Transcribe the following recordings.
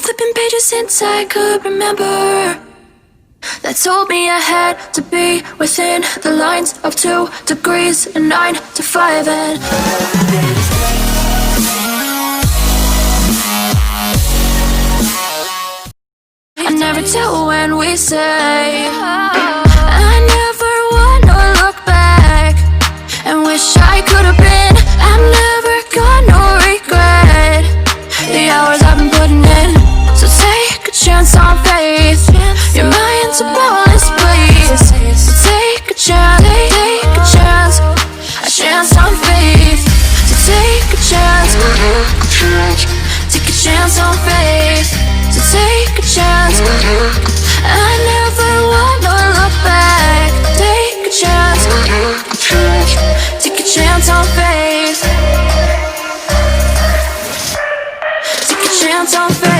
flipping pages since I could remember, that told me I had to be within the lines of 2 degrees and 9 to 5 and I never tell when we say I never wanna look back and wish I could have been. I'm never gonna regret the hours I've been putting in. So take a chance on faith. Your mind's a bonus, please. So take a chance, take a chance, a chance on faith. So take a chance, take a chance on faith. So take a chance. I never wanna look back. Take a chance, take a chance on faith. Take a chance on faith.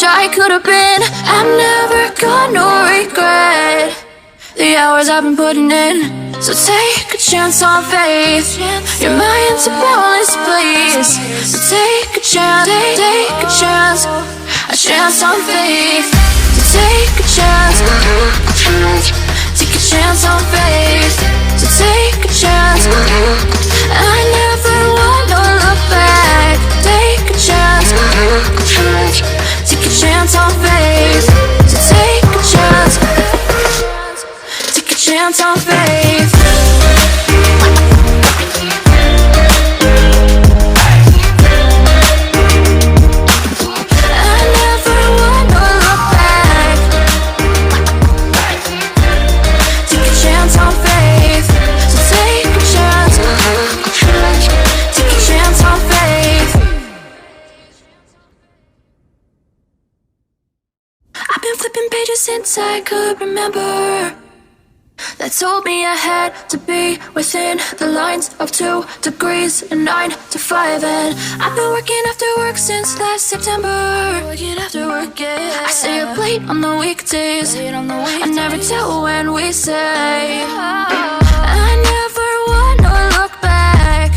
I could have been. I'm never gonna regret the hours I've been putting in. So take a chance on faith. Your mind's a bonus, please. So take a chance, take a chance, a chance on faith. So take a chance, take a chance on faith. So take a chance. I never wanna look back. Take a chance, take a chance on faith. So take a chance, take a chance on faith. I never wanna look back. Take a chance on faith. So take a chance, take a chance on faith. I've been flipping pages since I could remember, that told me I had to be within the lines of 2 degrees and 9 to 5 and I've been working after work since last September. Working after work, yeah. I stay up late on the weekdays. I never tell when we say I never wanna look back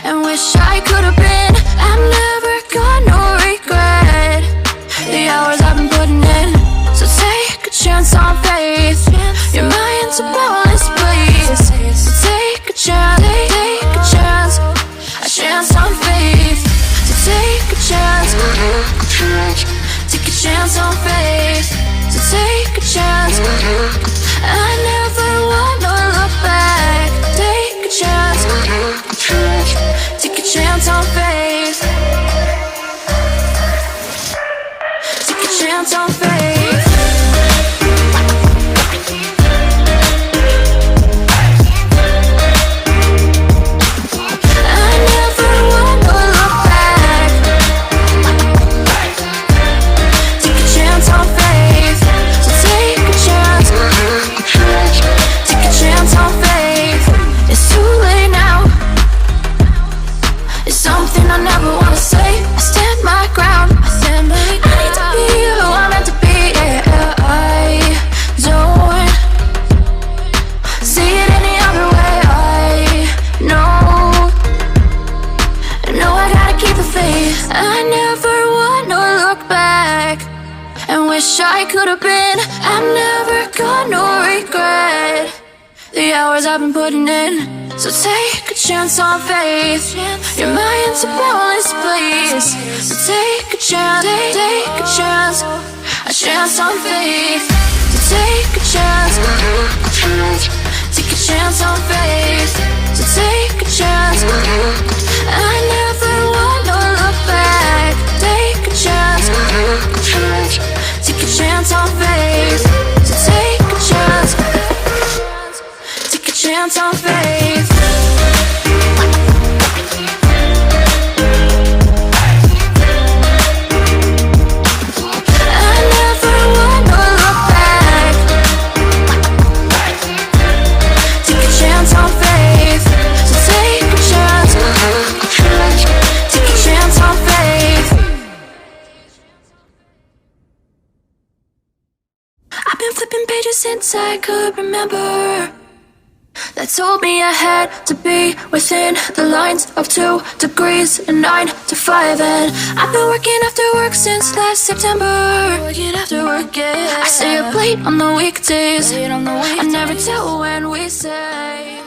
and wish I could have been. I'm never gonna regret the hours I've been putting in. So take a chance on faith. Your mind's a bonus, please. So take a chance, take a chance, a chance on faith. So take a chance, take a chance on faith. So take a chance. I never wanna look back. Take a chance, take a chance on faith. Take a chance on faith. I could have been. I'm never gonna regret the hours I've been putting in. So take a chance on faith. Your mind's a bonus, please. So take a chance, take a chance, a chance on faith. So take a chance, take a chance on faith. So take a chance. I never wanna look back. Take a chance, pages since I could remember that told me I had to be within the lines of 2 degrees and 9 to 5. And I've been working after work since last September. Working after work, yeah. I stay up late on the weekdays. I never tell when we say